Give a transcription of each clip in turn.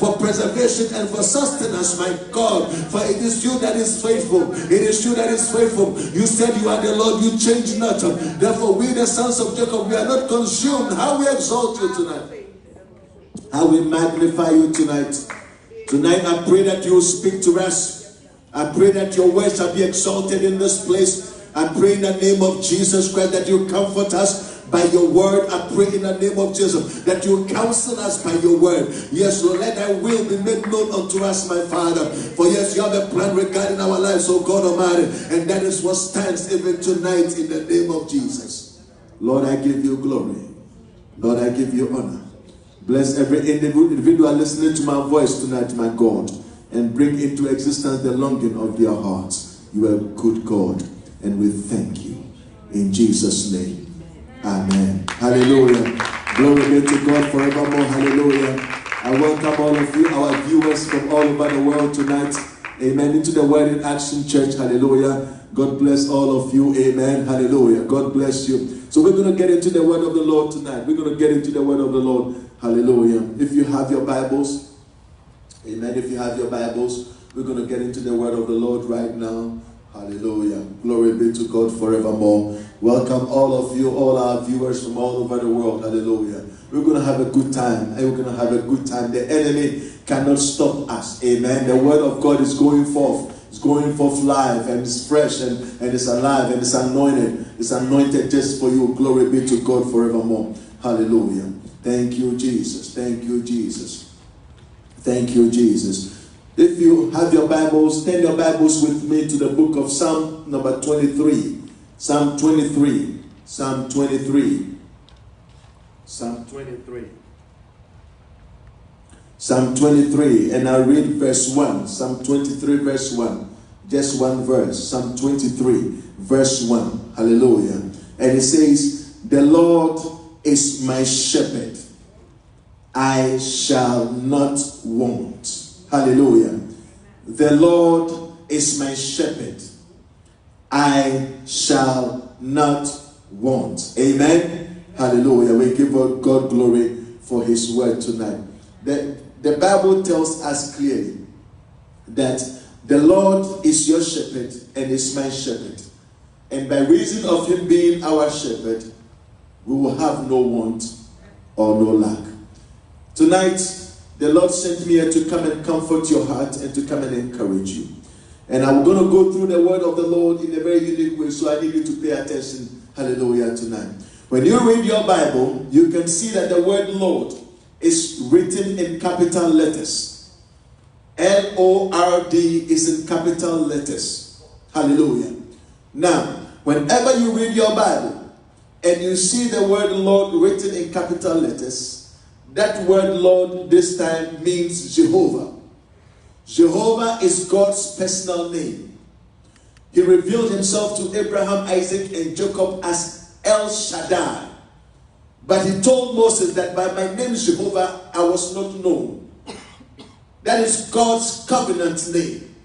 for preservation and for sustenance, my God. For it is you that is faithful. It is you that is faithful. You said you are the Lord, you change not. Therefore, we, the sons of Jacob, we are not consumed. How we exalt you tonight. How we magnify you tonight. Tonight, I pray that you will speak to us. I pray that your words shall be exalted in this place. I pray in the name of Jesus Christ that you comfort us by your word. I pray in the name of Jesus that you counsel us by your word. Yes, Lord, let thy will be made known unto us, my Father. For yes, you have a plan regarding our lives, oh God Almighty. And that is what stands even tonight in the name of Jesus. Lord, I give you glory. Lord, I give you honor. Bless every individual listening to my voice tonight, my God, and bring into existence the longing of their hearts. You are a good God, and we thank you. In Jesus' name, amen. Hallelujah. Glory be to God forevermore. Hallelujah. I welcome all of you, our viewers from all over the world tonight. Amen. Into the Word in Action Church. Hallelujah. God bless all of you. Amen. Hallelujah. God bless you. So we're going to get into the Word of the Lord tonight. We're going to get into the Word of the Lord. Hallelujah. If you have your Bibles, amen. If you have your Bibles, we're going to get into the Word of the Lord right now. Hallelujah. Glory be to God forevermore. Welcome all of you, all our viewers from all over the world. Hallelujah. We're going to have a good time. And we're going to have a good time. The enemy cannot stop us. Amen. The Word of God is going forth. It's going forth live, and it's fresh, and it's alive, and it's anointed. It's anointed just for you. Glory be to God forevermore. Hallelujah. Thank you, Jesus. Thank you, Jesus. Thank you, Jesus. If you have your Bibles, turn your Bibles with me to the book of Psalm number 23. Psalm 23. Psalm 23. Psalm 23. Psalm 23. And I read verse 1. Psalm 23 verse 1. Just one verse. Psalm 23 verse 1. Hallelujah. And it says, the Lord is my shepherd. I shall not want. Hallelujah. The Lord is my shepherd. I shall not want. Amen. Hallelujah. We give God glory for his word tonight. The Bible tells us clearly that the Lord is your shepherd and is my shepherd. And by reason of him being our shepherd, we will have no want or no lack. Tonight, the Lord sent me here to come and comfort your heart and to come and encourage you. And I'm going to go through the word of the Lord in a very unique way, so I need you to pay attention. Hallelujah tonight. When you read your Bible, you can see that the word Lord is written in capital letters. L-O-R-D is in capital letters. Hallelujah. Now, whenever you read your Bible and you see the word Lord written in capital letters, that word Lord this time means Jehovah. Jehovah is God's personal name. He revealed himself to Abraham, Isaac, and Jacob as El Shaddai. But he told Moses that by my name Jehovah, I was not known. That is God's covenant name.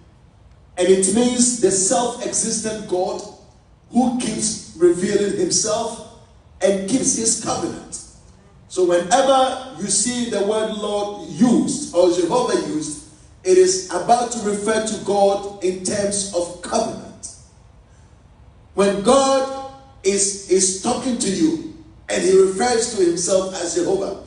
And it means the self-existent God who keeps revealing himself and keeps his covenant. So whenever you see the word Lord used or Jehovah used, it is about to refer to God in terms of covenant. When God is talking to you and he refers to himself as Jehovah,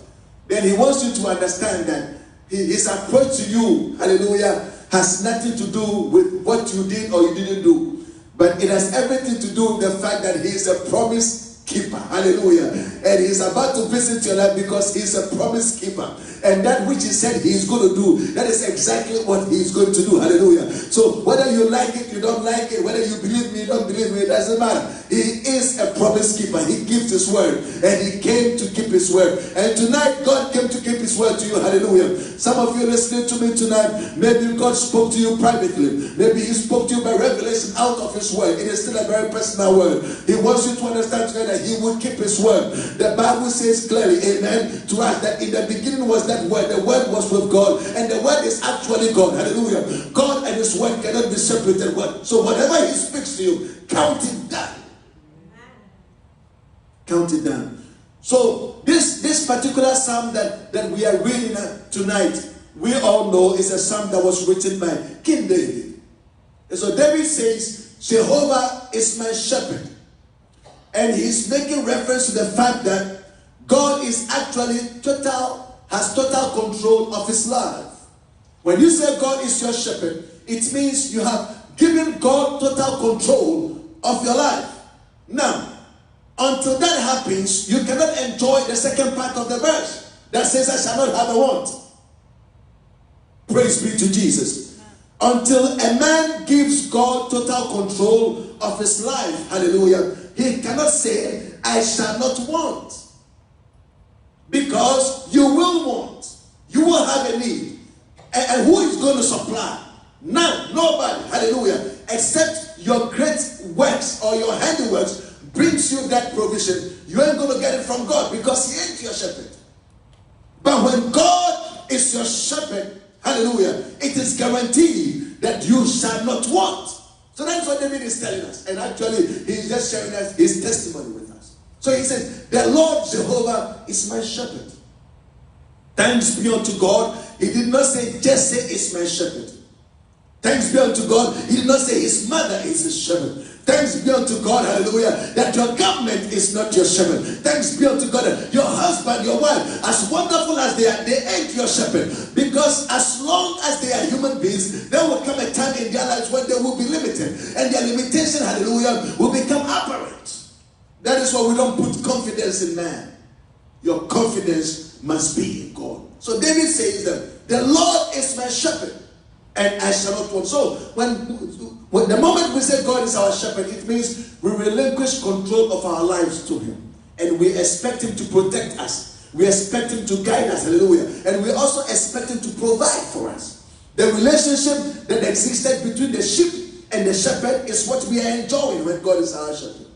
then he wants you to understand that his approach to you, hallelujah, has nothing to do with what you did or you didn't do. But it has everything to do with the fact that he is a promise keeper. Hallelujah. And he's about to visit your life because he's a promise keeper. And that which he said he's going to do, that is exactly what he's going to do. Hallelujah. So whether you like it, you don't like it, whether you believe me, you don't believe me, it doesn't matter. He is a promise keeper. He gives his word. And he came to keep his word. And tonight, God came to keep his word to you. Hallelujah. Some of you listening to me tonight, maybe God spoke to you privately. Maybe he spoke to you by revelation out of his word. It is still a very personal word. He wants you to understand tonight that he will keep his word. The Bible says clearly, amen, to us that in the beginning was that word. The word was with God. And the word is actually God. Hallelujah. God and his word cannot be separated. So whatever he speaks to you, count it down. Count it down. So this particular psalm that we are reading tonight we all know is a psalm that was written by King David. And so David says, Jehovah is my shepherd. And he's making reference to the fact that God is actually has total control of his life. When you say God is your shepherd, it means you have given God total control of your life. Now, until that happens, you cannot enjoy the second part of the verse that says, I shall not have a want. Praise be to Jesus. Until a man gives God total control of his life, hallelujah, he cannot say, I shall not want. Because you will want. You will have a need. And who is going to supply? None. Nobody. Hallelujah. Except your great works or your handiworks brings you that provision. You ain't going to get it from God because he ain't your shepherd. But when God is your shepherd, hallelujah, it is guaranteed that you shall not want. So that's what David is telling us. And actually, he's just sharing us his testimony with us. So he says, the Lord Jehovah is my shepherd. Thanks be unto God. He did not say, just say, it's my shepherd. Thanks be unto God. He did not say, his mother is his shepherd. Thanks be unto God, hallelujah, that your government is not your shepherd. Thanks be unto God that your husband, your wife, as wonderful as they are, they ain't your shepherd. Because as long as they are human beings, there will come a time in their lives when they will be limited. And their limitation, hallelujah, will become apparent. That is why we don't put confidence in man. Your confidence must be in God. So David says that the Lord is my shepherd, and I shall not want. So when the moment we say God is our shepherd, it means we relinquish control of our lives to him. And we expect him to protect us. We expect him to guide us. Hallelujah. And we also expect him to provide for us. The relationship that existed between the sheep and the shepherd is what we are enjoying when God is our shepherd.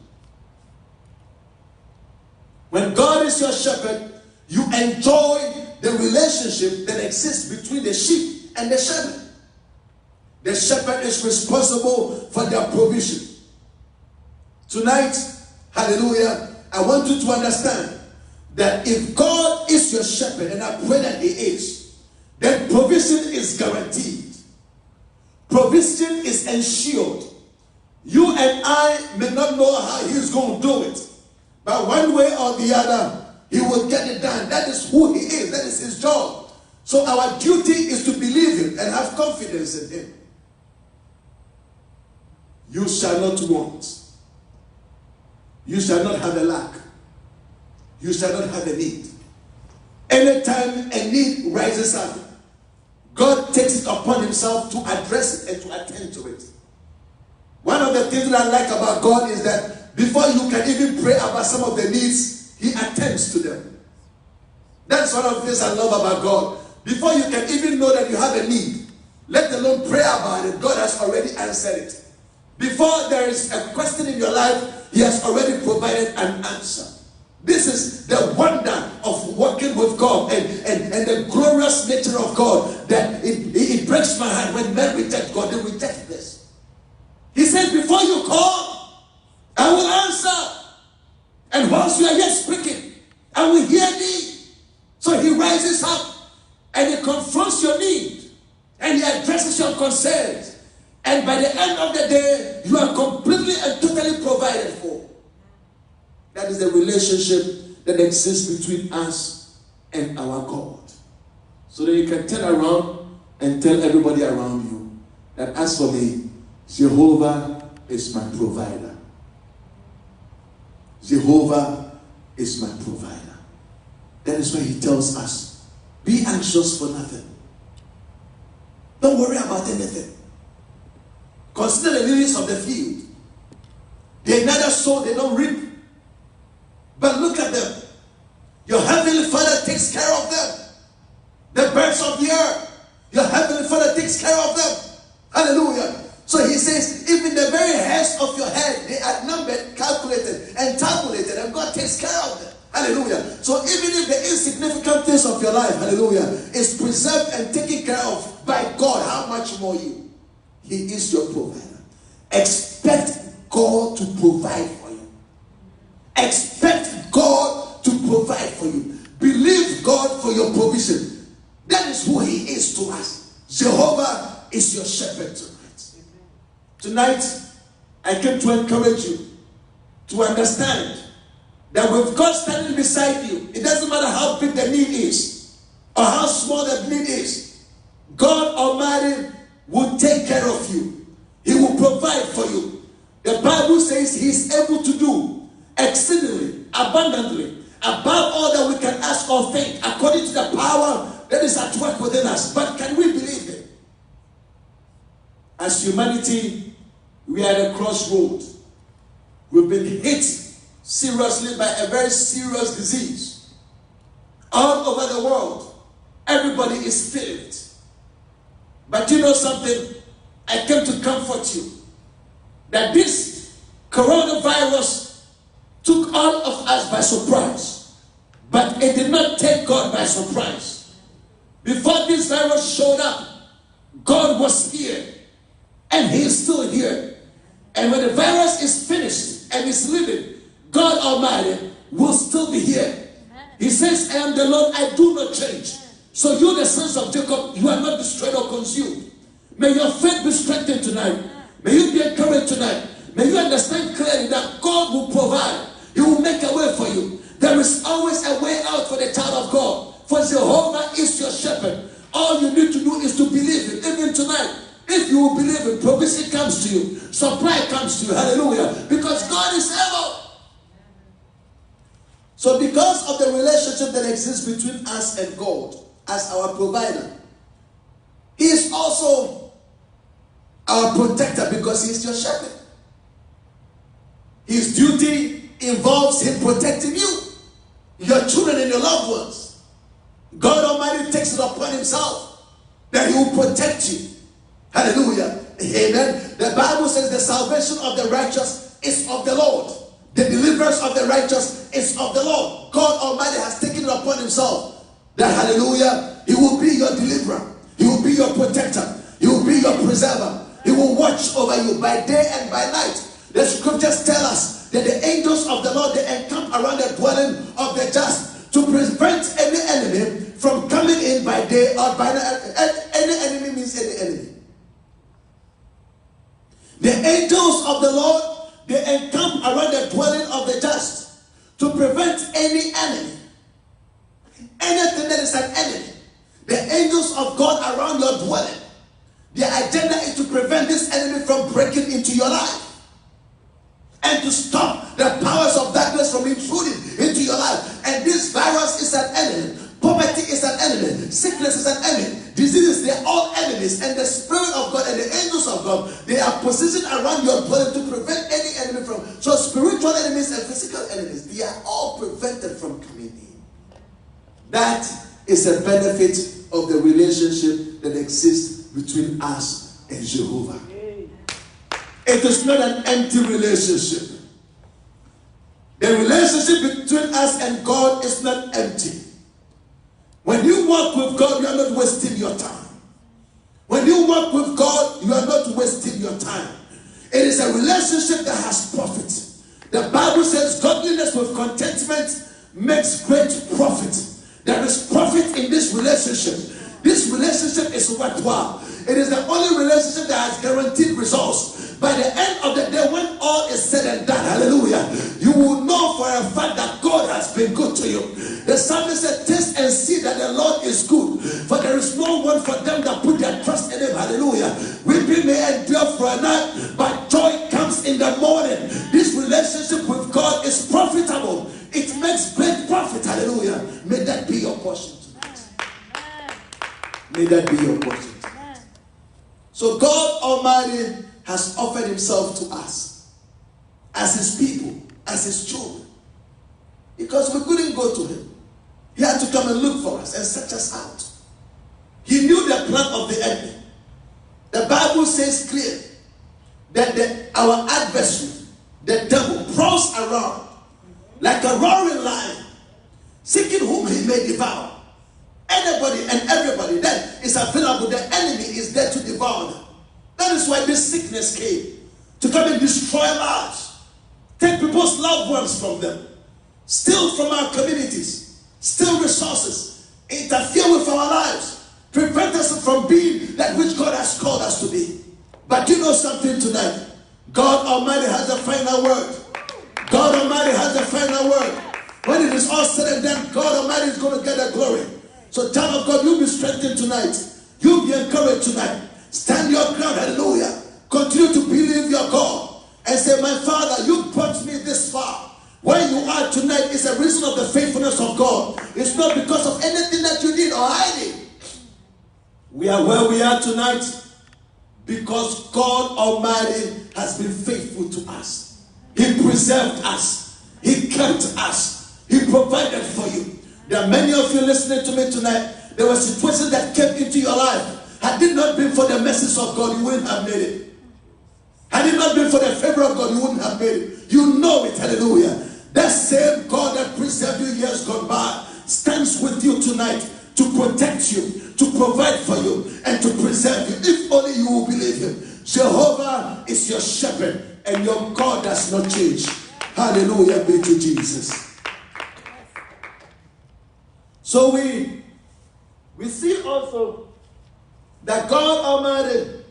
When God is your shepherd, you enjoy the relationship that exists between the sheep and the shepherd. The shepherd is responsible for their provision. Tonight, hallelujah, I want you to understand that if God is your shepherd, and I pray that he is, then provision is guaranteed. Provision is ensured. You and I may not know how he's going to do it, but one way or the other, he will get it done. That is who he is. That is his job. So our duty is to believe him and have confidence in him. You shall not want. You shall not have a lack. You shall not have a need. Anytime a need rises up, God takes it upon himself to address it and to attend to it. One of the things that I like about God is that before you can even pray about some of the needs, he attends to them. That's one of the things I love about God. Before you can even know that you have a need, let alone pray about it, God has already answered it. Before there is a question in your life, he has already provided an answer. This is the wonder of working with God and the glorious nature of God, that it breaks my heart when men reject God. They reject this. He said, before you call, I will answer. And whilst you are yet speaking, I will hear thee. So he rises up and he confronts your need and he addresses your concerns. And by the end of the day, you are completely and totally provided for. That is the relationship that exists between us and our God. So that you can turn around and tell everybody around you that as for me, Jehovah is my provider. Jehovah is my provider. That is why he tells us, be anxious for nothing. Don't worry about anything. Consider the lilies of the field. They neither sow, they don't reap. But look at them. Your heavenly Father takes care of them. The birds of the air, your heavenly Father takes care of them. Hallelujah. So he says, even the very hairs of your head, they are numbered, calculated, and tabulated, and God takes care of them. Hallelujah. So even if the insignificant things of your life, hallelujah, is preserved and taken care of by God, how much more you? He is your provider. Expect God to provide for you. Expect God to provide for you. Believe God for your provision. That is who he is to us. Jehovah is your shepherd tonight. Tonight, I came to encourage you to understand that with God standing beside you, it doesn't matter how big the need is or how small the need is, God Almighty will take care of you. He will provide for you. The Bible says he is able to do exceedingly, abundantly, above all that we can ask or think, according to the power that is at work within us. But can we believe him? As humanity, we are at a crossroad. We've been hit seriously by a very serious disease. All over the world, everybody is feeling it. But you know something? I came to comfort you that this coronavirus took all of us by surprise, but it did not take God by surprise. Before this virus showed up, God was here, and he is still here. And when the virus is finished and is living, God Almighty will still be here. He says, I am the Lord, I do not change. So you, the sons of Jacob, you are not destroyed or consumed. May your faith be strengthened tonight. May you be encouraged tonight. May you understand clearly that God will provide. He will make a way for you. There is always a way out for the child of God. For Jehovah is your shepherd. All you need to do is to believe him. Even tonight, if you will believe him, provision comes to you. Supply comes to you. Hallelujah. Because God is able. So because of the relationship that exists between us and God as our provider, he is also our protector because he is your shepherd. His duty involves him protecting you, your children and your loved ones. God Almighty takes it upon himself that he will protect you. Hallelujah. Amen. The Bible says the salvation of the righteous is of the Lord. The deliverance of the righteous is of the Lord. God Almighty has taken it upon himself that, hallelujah, he will be your deliverer. He will be your protector. He will be your preserver. He will watch over you by day and by night. The scriptures tell us that the angels of the Lord, they encamp around the dwelling of the just to prevent any enemy from coming in by day or by night. Any enemy means any enemy. The angels of the Lord, they encamp around the dwelling of the just to prevent any enemy. Anything that is an enemy. The angels of God around your dwelling, their agenda is to prevent this enemy from breaking into your life and to stop the powers of darkness from intruding into your life. And this virus is an enemy. Poverty is an enemy. Sickness is an enemy. Diseases, they are all enemies. And the Spirit of God and the angels of God, they are positioned around your dwelling to prevent any enemy from. So spiritual enemies and physical enemies, they are all prevented from coming in. That is a benefit of the relationship that exists between us and Jehovah. It is not an empty relationship. The relationship between us and God is not empty. When you walk with God, you are not wasting your time. When you walk with God, you are not wasting your time. It is a relationship that has profit. The Bible says godliness with contentment makes great profit. There is profit in this relationship. This relationship is worthwhile. It is the only relationship that has guaranteed results. By the end of the day, when all is said and done, hallelujah, you will know for a fact that God has been good to you. The psalmist said, taste and see that the Lord is good, for there is no one for them that put their trust in him. Hallelujah. Weeping may endure for a night, but joy comes in the morning. This relationship with God is profitable. It makes great profit. Hallelujah. May that be your portion tonight. May that be your portion tonight. So God Almighty has offered himself to us as his people, as his children, because we couldn't go to him. He had to come and look for us and search us out. He knew the plan of the enemy. The Bible says clear that our adversary, the devil, prowls around like a roaring lion, seeking whom he may devour. Anybody and everybody that is available, the enemy is there to devour them. That is why this sickness came, to come and destroy lives, take people's loved ones from them, steal from our communities, steal resources, interfere with our lives. prevent us from being that which God has called us to be. But you know something tonight? God Almighty has the final word. God Almighty has the final word. When it is all said and done, God Almighty is going to get the glory. So, child of God, you'll be strengthened tonight. You'll be encouraged tonight. Stand your ground, hallelujah. Continue to believe your God and say, my Father, you brought me this far. Where you are tonight is a reason of the faithfulness of God. It's not because of anything that you did or I did. We are where we are tonight because God Almighty has been faithful to us. He preserved us. He kept us. He provided for you. There are many of you listening to me tonight. There were situations that came into your life. Had it not been for the message of God, you wouldn't have made it. Had it not been for the favor of God, you wouldn't have made it. You know it, hallelujah. That same God that preserved you years gone by stands with you tonight to protect you, to provide for you, and to preserve you. If only you will believe him. Jehovah is your shepherd, and your God does not change. Hallelujah be to Jesus. So we see also that God Almighty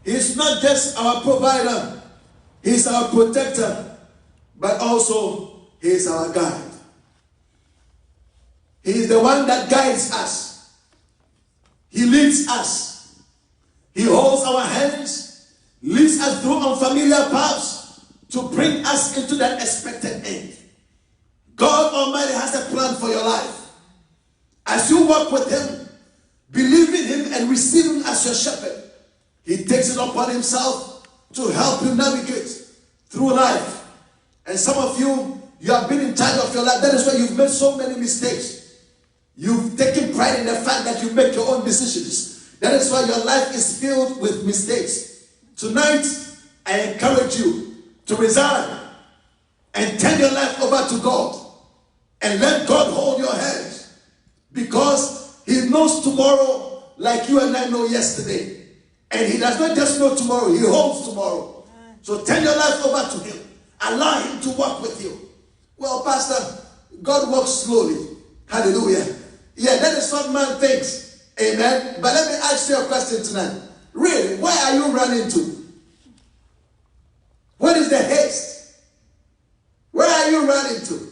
is not just our provider, he's our protector, but also he is our guide. He is the one that guides us. He leads us. He holds our hands, leads us through unfamiliar paths to bring us into that expected end. God Almighty has a plan for your life. As you walk with him, believe in him and receive him as your shepherd, he takes it upon himself to help you navigate through life. And some of you have been in charge of your life. That is why you've made so many mistakes. You've taken pride in the fact that you make your own decisions. That is why your life is filled with mistakes. Tonight, I encourage you to resign and turn your life over to God and let God hold your hands. Because he knows tomorrow like you and I know yesterday. And he does not just know tomorrow, he holds tomorrow. So turn your life over to him. Allow him to walk with you. Well, Pastor, God walks slowly. Hallelujah. Yeah, that is what man thinks. Amen. But let me ask you a question tonight. Really, where are you running to? What is the haste? Where are you running to?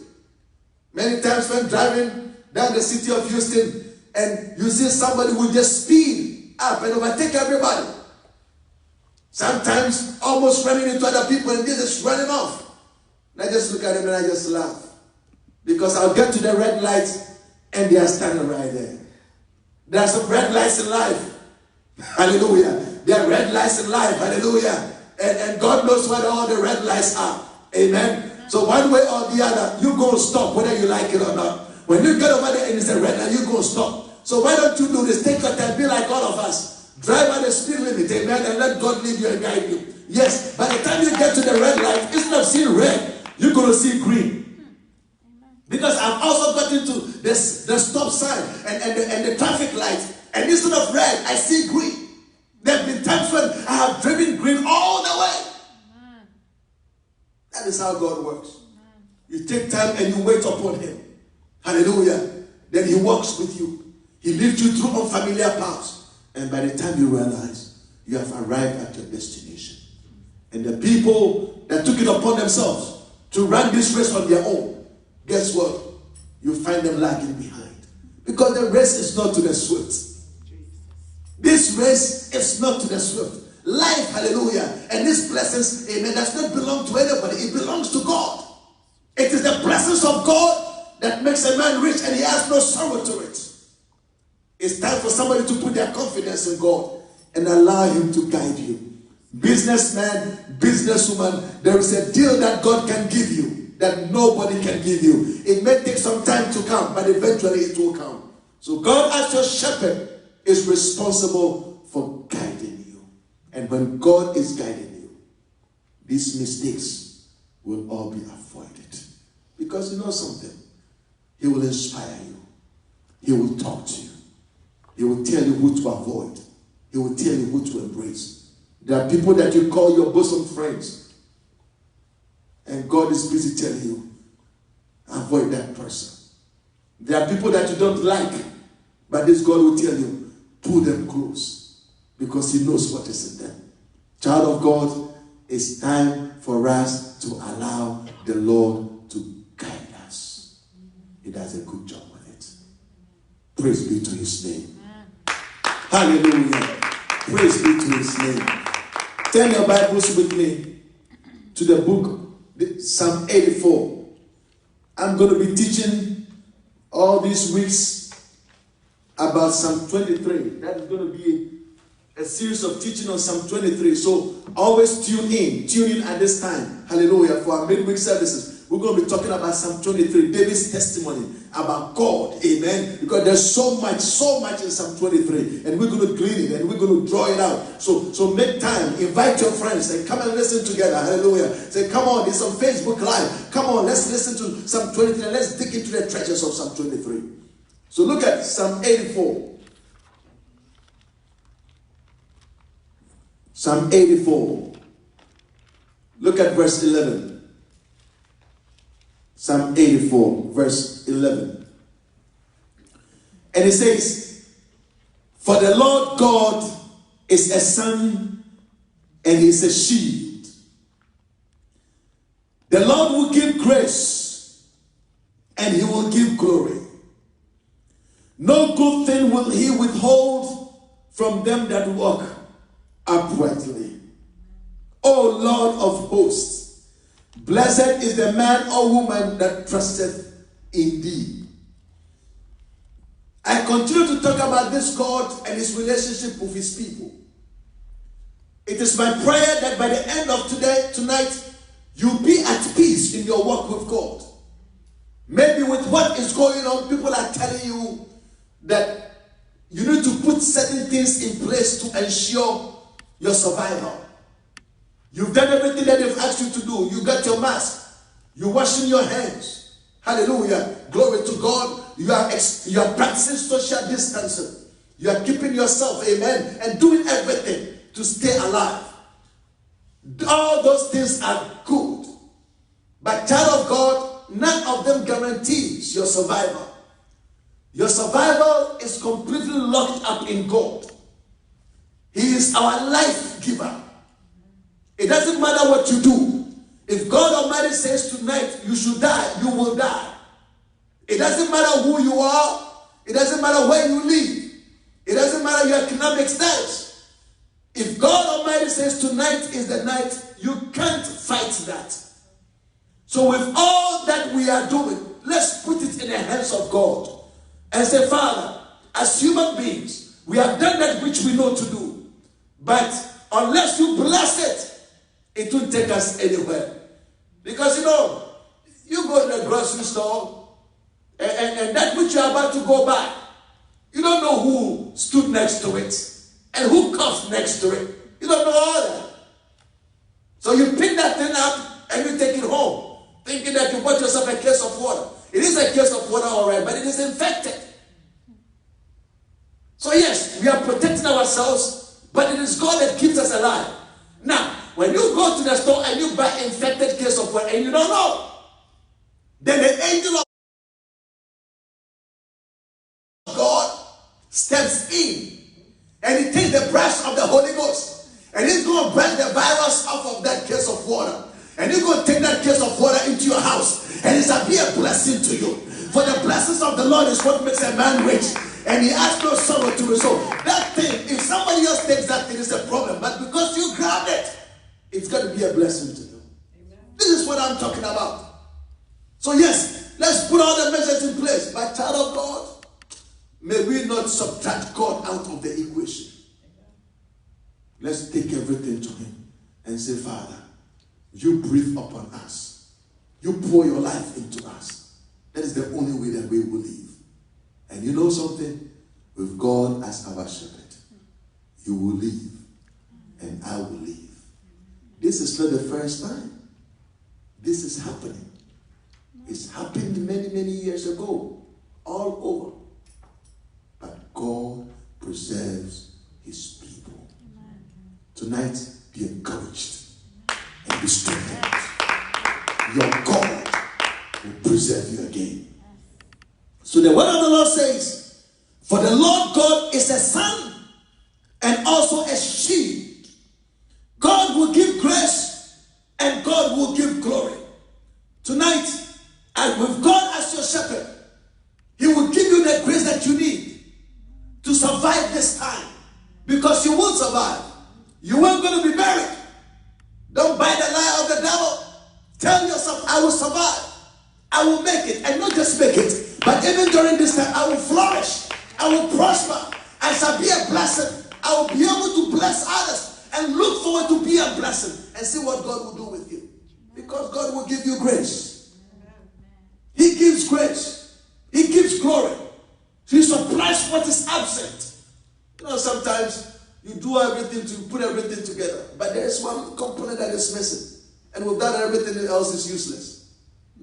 Many times when driving down the city of Houston and you see somebody who just speed up and overtake everybody. Sometimes almost running into other people and they're just running off. And I just look at them and I just laugh. Because I'll get to the red light and they are standing right there. There are some red lights in life. Hallelujah. There are red lights in life. Hallelujah. And God knows what all the red lights are. Amen. So one way or the other, you go stop whether you like it or not. When you get over there and it's a red light, you go stop. So why don't you do this? Take your time, be like all of us. Drive at the speed limit, amen, and let God lead you and guide you. Yes, by the time you get to the red light, instead of seeing red, you're going to see green. Because I've also got into the stop sign and the traffic light, and instead of red, I see green. There have been times when I have driven green all the way. That is how God works. You take time and you wait upon him. Hallelujah. Then he walks with you. He leads you through unfamiliar paths. And by the time you realize, you have arrived at your destination. And the people that took it upon themselves to run this race on their own, guess what? You find them lagging behind. Because the race is not to the swift. This race is not to the swift. Life, hallelujah, and these blessings, amen, does not belong to anybody. It belongs to God. It is the blessings of God that makes a man rich and he has no sorrow to it. It's time for somebody to put their confidence in God and allow him to guide you. Businessman, businesswoman, there is a deal that God can give you that nobody can give you. It may take some time to come, but eventually it will come. So God, as your shepherd, is responsible for guiding you. And when God is guiding you, these mistakes will all be avoided. Because you know something? He will inspire you. He will talk to you. He will tell you who to avoid. He will tell you who to embrace. There are people that you call your bosom friends. And God is busy telling you, avoid that person. There are people that you don't like. But this God will tell you, pull them close because he knows what is in them. Child of God, it's time for us to allow the Lord to guide us. He does a good job with it. Praise be to his name. Hallelujah. Praise be to his name. Turn your Bibles with me to the book, Psalm 84. I'm going to be teaching all these weeks about Psalm 23. That is going to be a series of teaching on Psalm 23. So always tune in at this time. Hallelujah. For our midweek services, we're going to be talking about Psalm 23, David's testimony about God. Amen. Because there's so much in Psalm 23. And we're going to glean it and we're going to draw it out. So make time. Invite your friends and come and listen together. Hallelujah. Say, come on, it's on Facebook Live. Come on, let's listen to Psalm 23 and let's dig into the treasures of Psalm 23. So look at Psalm 84. Psalm 84. Look at verse 11. Psalm 84, verse 11. And it says, for the Lord God is a sun and he is a shield. The Lord will give grace and he will give glory. No good thing will he withhold from them that walk uprightly. O Lord of hosts, blessed is the man or woman that trusteth in thee. I continue to talk about this God and his relationship with his people. It is my prayer that by the end of tonight, you'll be at peace in your walk with God. Maybe with what is going on, people are telling you that you need to put certain things in place to ensure your survival. You've done everything that they've asked you to do. You got your mask. You're washing your hands. Hallelujah. Glory to God. You are practicing social distancing. You are keeping yourself, amen, and doing everything to stay alive. All those things are good. But child of God, none of them guarantees your survival. Your survival is completely locked up in God. He is our life giver. It doesn't matter what you do. If God Almighty says tonight you should die, you will die. It doesn't matter who you are. It doesn't matter where you live. It doesn't matter your economic status. If God Almighty says tonight is the night, you can't fight that. So with all that we are doing, let's put it in the hands of God and say, Father, as human beings, we have done that which we know to do. But unless you bless it, it won't take us anywhere. Because you go to the grocery store and that which you're about to go buy, you don't know who stood next to it and who coughed next to it. You don't know all that. So you pick that thing up and you take it home, thinking that you bought yourself a case of water. It is a case of water, all right, but it is infected. So yes, we are protecting ourselves, but it is God that keeps us alive. Now, when you go to the store and you buy infected case of water and you don't know, then the angel of God steps in and he takes the brush of the Holy Ghost and he's going to brush the virus off of that case of water. And you're going to take that case of water into your house and it shall be a blessing to you. For the blessings of the Lord is what makes a man rich. And he has no sorrow to resolve. That thing, if somebody else takes that thing, it's a problem. But because you grabbed it, it's going to be a blessing to you. Amen. This is what I'm talking about. So yes, let's put all the measures in place. But child of God, may we not subtract God out of the equation. Amen. Let's take everything to him and say, Father, you breathe upon us. You pour your life into us. That is the only way that we will live. And you know something? With God as our shepherd, you will live and I will live. This is not the first time. This is happening. It's happened many, many years ago, all over. But God preserves his people. Tonight, be encouraged and be strengthened. Your God will preserve you again. So the word of the Lord says, for the Lord God is a sun also a shield. God will give grace and God will give glory. Tonight, and with God as your shepherd, He will give you the grace that you need to survive this time. Because you will survive. You aren't going to be buried. Don't buy the lie of the devil. Tell yourself, I will survive. I will make it. And not just make it, but even during this time, I will flourish. I will prosper. I shall be a blessing. I will be able to bless others and look forward to be a blessing and see what God will do with you. Because God will give you grace. He gives grace. He gives glory. He supplies what is absent. You know, sometimes you do everything to put everything together, but there is one component that is missing. And with that, everything else is useless.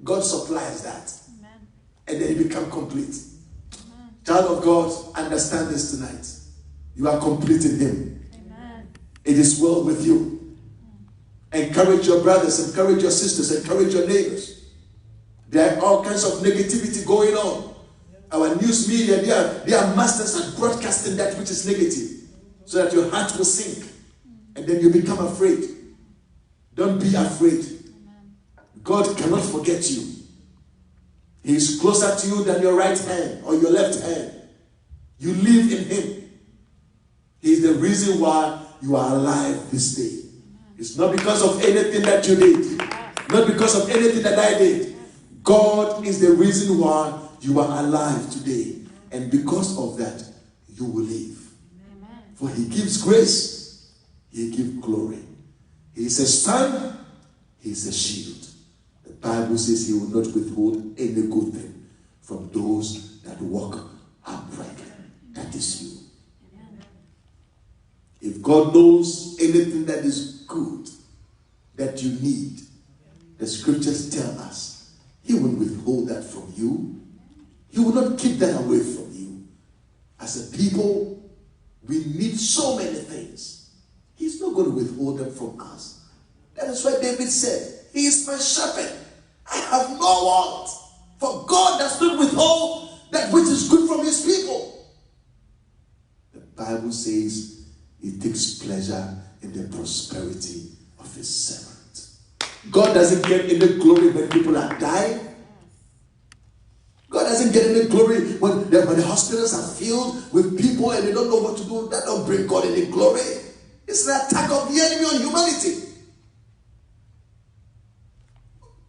God supplies that. Amen. And then you become complete. Amen. Child of God, understand this tonight. You are complete in Him. Amen. It is well with you. Encourage your brothers, encourage your sisters, encourage your neighbors. There are all kinds of negativity going on. Our news media, they are masters at broadcasting that which is negative, so that your heart will sink and then you become afraid. Don't be afraid. God cannot forget you. He is closer to you than your right hand or your left hand. You live in Him. He is the reason why you are alive this day. It's not because of anything that you did, not because of anything that I did. God is the reason why you are alive today. And because of that, you will live. Amen. For He gives grace. He gives glory. He is a sun. He is a shield. The Bible says He will not withhold any good thing from those that walk uprightly. That is you. Amen. If God knows anything that is good that you need, the scriptures tell us He will withhold that from you. He will not keep that away from you. As a people, we need so many things. He's not going to withhold them from us. That is why David said, He is my shepherd. I have no want. For God does not withhold that which is good from His people. The Bible says He takes pleasure in the prosperity of His servant. God doesn't get any glory when people are dying. God doesn't get any glory when the hospitals are filled with people and they don't know what to do. That don't bring God any glory. It's an attack of the enemy on humanity.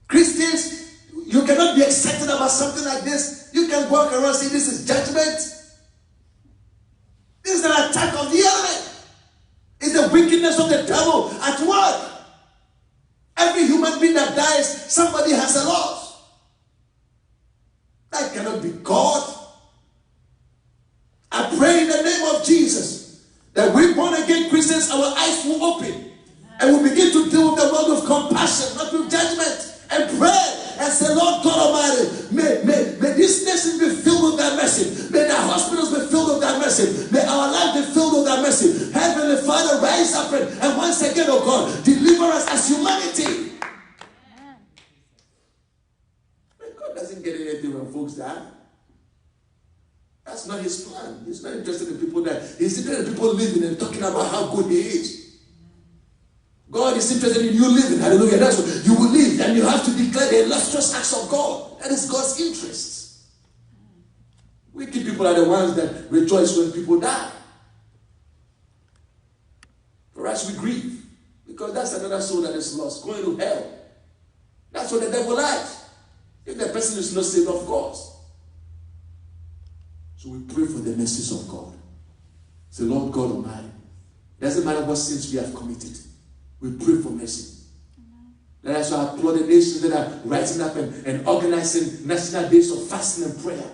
Christians, you cannot be excited about something like this. You can walk around and say this is judgment. This is an attack of the enemy. It's the wickedness of the devil at work. Every human being that dies, somebody has a loss. That cannot be God. I pray in the name of Jesus that we born again Christians, our eyes will open and we'll begin to deal with the world with compassion, not with judgment, and pray and say, Lord God Almighty, may this nation be filled with thy mercy. May the hospitals be filled with thy mercy. May our life be filled with thy mercy. Heavenly Father, rise up and once again, oh God, deliver us as humanity. Doesn't get anything when folks die. That's not His plan. He's not interested in people that He's interested in people living and talking about how good He is. God is interested in you living. Hallelujah. That's what you will live, and you have to declare the illustrious acts of God. That is God's interest. Wicked people are the ones that rejoice when people die. For us, we grieve because that's another soul that is lost, going to hell. That's what the devil likes. If the person is not saved, of course. So we pray for the mercies of God. Say, Lord God Almighty, doesn't matter what sins we have committed, we pray for mercy. Let us applaud the nations that are rising up and organizing national days of fasting and prayer.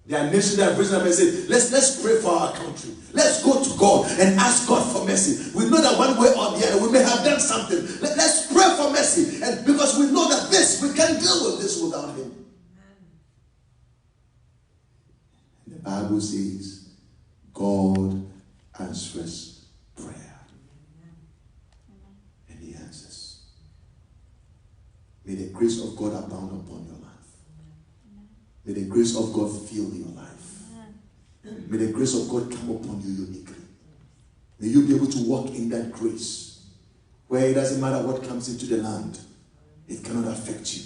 There are nations that have risen up and said, let's pray for our country. Let's go to God and ask God for mercy. We know that one way or the other we may have done something. Let's pray for mercy. And because we know that we can't deal with this without Him. And the Bible says, God answers prayer. And He answers. May the grace of God abound upon your life. May the grace of God fill your life. Amen. May the grace of God come upon you uniquely. May you be able to walk in that grace, where it doesn't matter what comes into the land, it cannot affect you.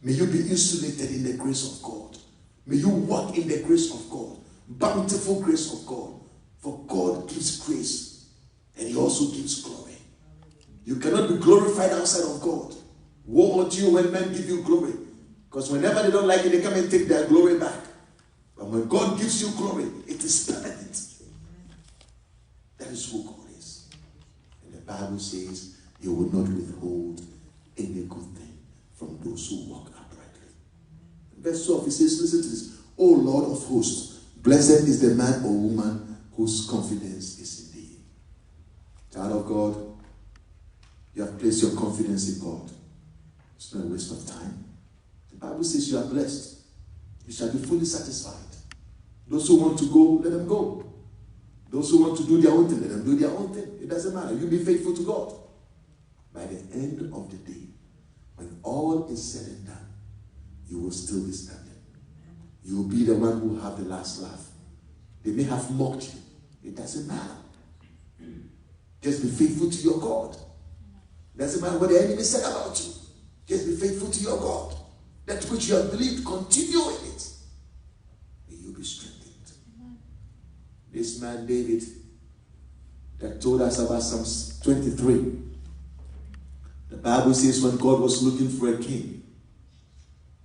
May you be insulated in the grace of God. May you walk in the grace of God, bountiful grace of God. For God gives grace, and he also gives glory. You cannot be glorified outside of God. Woe unto you when men give you glory. Because whenever they don't like it, they come and take their glory back. But when God gives you glory, it is permanent. That is who God is. And the Bible says, he will not withhold any good thing from those who walk uprightly. Verse 12, he says, listen to this. O Lord of hosts, blessed is the man or woman whose confidence is in thee. Child of God, you have placed your confidence in God. It's not a waste of time. The Bible says you are blessed. You shall be fully satisfied. Those who want to go, let them go. Those who want to do their own thing, let them do their own thing. It doesn't matter. You be faithful to God. By the end of the day, when all is said and done, you will still be standing. You will be the one who will have the last laugh. They may have mocked you. It doesn't matter. Just be faithful to your God. It doesn't matter what the enemy said about you. Just be faithful to your God. That which you have believed, continue in it. May you be strengthened. This man David that told us about Psalms 23. The Bible says when God was looking for a king,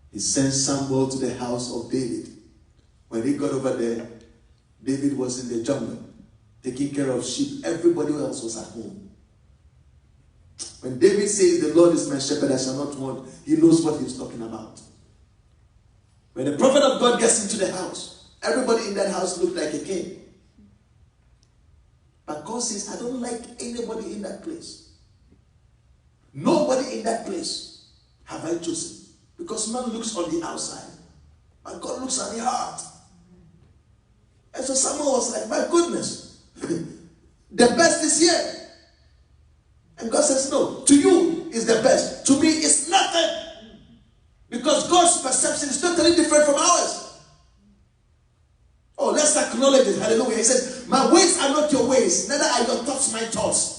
he sent Samuel to the house of David. When he got over there, David was in the jungle, taking care of sheep. Everybody else was at home. When David says, the Lord is my shepherd, I shall not want, he knows what he's talking about. When the prophet of God gets into the house, everybody in that house looked like a king. But God says, I don't like anybody in that place. Nobody in that place have I chosen. Because man looks on the outside, but God looks at the heart. And so Samuel was like, my goodness, the best is here. And God says, no, to you is the best. To me, it's nothing. Because God's perception is totally different from ours. Oh, let's acknowledge it. Hallelujah. He says, my ways are not your ways, neither are your thoughts my thoughts.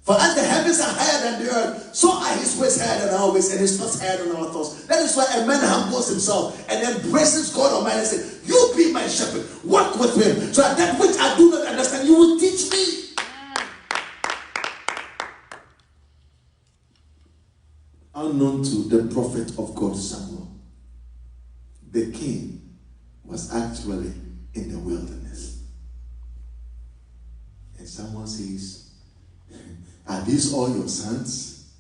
For as the heavens are higher than the earth, so are his ways higher than our ways, and his thoughts higher than our thoughts. That is why a man humbles himself and embraces God Almighty and says, you be my shepherd, walk with me, so that which I do not understand, you will teach me. Unknown to the prophet of God Samuel, the king was actually in the wilderness. And Samuel says, are these all your sons?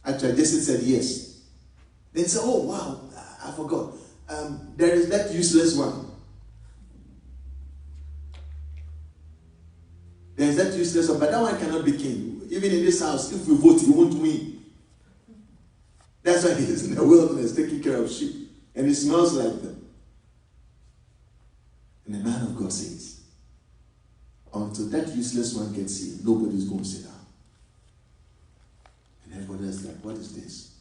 Actually, Jesse said yes. Then said, oh wow, I forgot. There is that useless one. There is that useless one, but that one cannot be king. Even in this house, if we vote, he won't win. That's why he is in the wilderness taking care of sheep. And he smells like them. And the man of God says, until that useless one gets here, nobody's going to sit down. And everybody is like, what is this?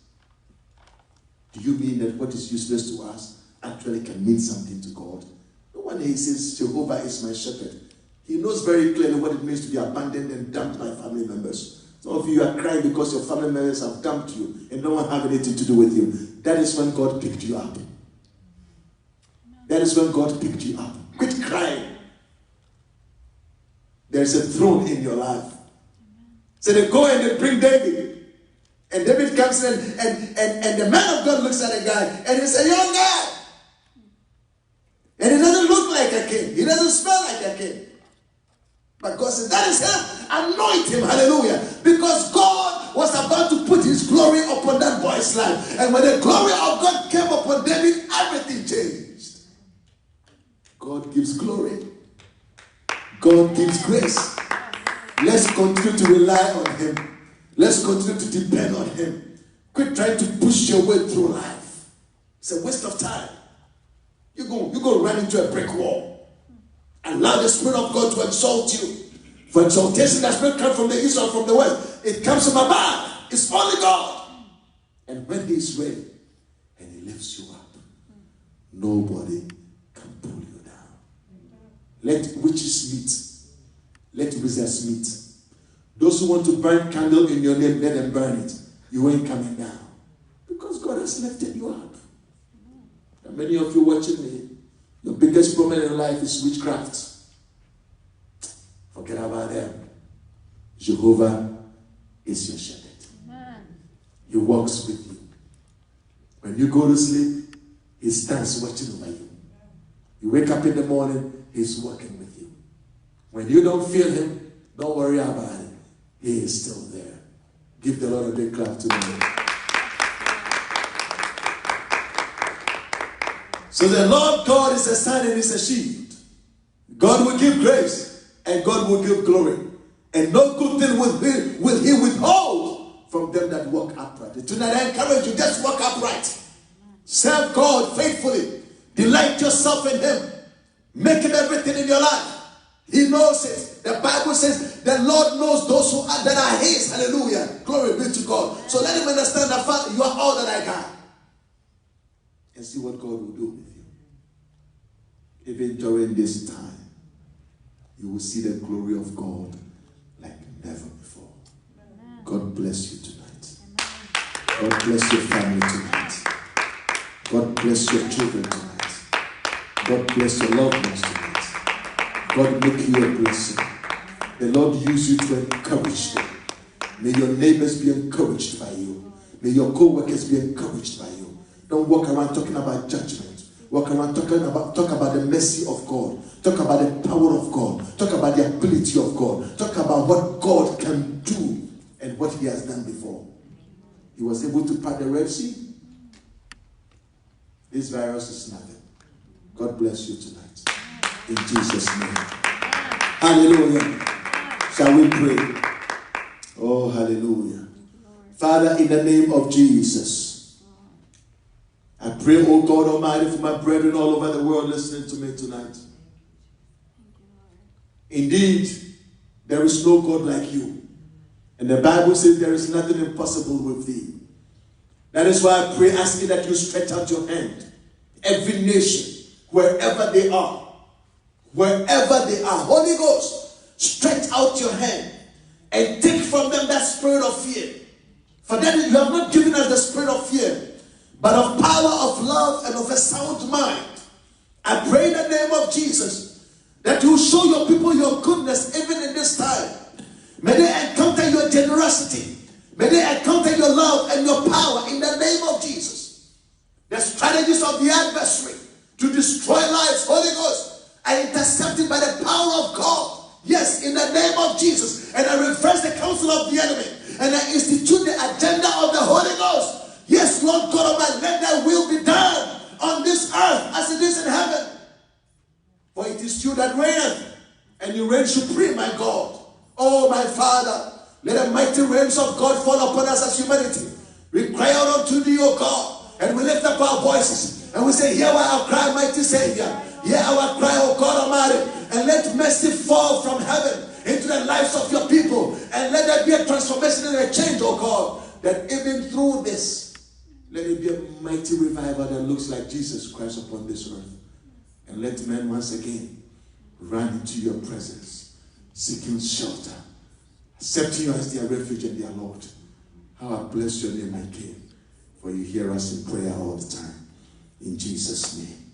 Do you mean that what is useless to us actually can mean something to God? No wonder he says, Jehovah is my shepherd. He knows very clearly what it means to be abandoned and dumped by family members. Some of you are crying because your family members have dumped you and no one have anything to do with you. That is when God picked you up. That is when God picked you up. Quit crying. There's a throne in your life. So they go and they bring David. And David comes in and the man of God looks at the guy and he's a young guy. And he doesn't look like a king. He doesn't smell like a king. But God says, that is him. Anoint him. Hallelujah. Because God was about to put his glory upon that boy's life. And when the glory of God came upon David, everything changed. God gives glory. God gives grace. Let's continue to rely on him. Let's continue to depend on him. Quit trying to push your way through life. It's a waste of time. You're going to run into a brick wall. Allow the Spirit of God to exalt you. For exaltation does not come from the east or from the west. It comes from above. It's only God. And when he is ready and he lifts you up, nobody can pull you down. Let witches meet let wizards meet. Those who want to burn candle in your name, let them burn it. You ain't coming down. Because God has lifted you up. And many of you watching me, your biggest problem in life is witchcraft. Forget about them. Jehovah is your shepherd. Amen. He walks with you. When you go to sleep, he stands watching over you. You wake up in the morning, he's working with you. When you don't feel him, don't worry about it. He is still there. Give the Lord a big clap today. So the Lord God is a sign and is a shield. God will give grace and God will give glory. And no good thing will he withhold from them that walk upright. Tonight I encourage you, just walk upright. Serve God faithfully. Delight yourself in him. Make him everything in your life. He knows it. The Bible says the Lord knows those who are, that are his. Hallelujah. Glory be to God. So let him understand that, Father, you are all that I got. And see what God will do with you. Even during this time, you will see the glory of God like never before. Amen. God bless you tonight. Amen. God bless your family tonight. God bless your children tonight. God bless your loved ones tonight. God make you a blessing. The Lord use you to encourage them. May your neighbors be encouraged by you. May your co-workers be encouraged by you. Don't walk around talking about judgment. Walk around talk about the mercy of God. Talk about the power of God. Talk about the ability of God. Talk about what God can do and what he has done before. He was able to part the Red Sea. This virus is nothing. God bless you tonight. In Jesus' name. Hallelujah. Shall we pray? Oh, hallelujah. Father, in the name of Jesus, I pray, oh God Almighty, for my brethren all over the world listening to me tonight. Indeed, there is no God like you. And the Bible says there is nothing impossible with thee. That is why I pray, asking that you stretch out your hand. Every nation, wherever they are, Holy Ghost, stretch out your hand and take from them that spirit of fear. For that you have not given us the spirit of fear, but of power, of love, and of a sound mind. I pray in the name of Jesus that you show your people your goodness even in this time. May they encounter your generosity. May they encounter your love and your power in the name of Jesus. The strategies of the adversary to destroy lives, Holy Ghost, are intercepted by the power of God. Yes, in the name of Jesus. And I reverse the counsel of the enemy. And I institute the agenda of the Holy Ghost. Yes, Lord God Almighty, let thy will be done on this earth as it is in heaven. For it is you that reigneth, and you reign supreme, my God. Oh, my Father, let the mighty rains of God fall upon us as humanity. We cry out unto thee, O God, and we lift up our voices, and we say, hear our cry, mighty Savior. Hear our cry, O God Almighty, and let mercy fall from heaven into the lives of your people, and let there be a transformation and a change, O God, that even through this, let it be a mighty revival that looks like Jesus Christ upon this earth. And let men once again run into your presence, seeking shelter, accepting you as their refuge and their Lord. How I bless your name, my King, for you hear us in prayer all the time. In Jesus' name.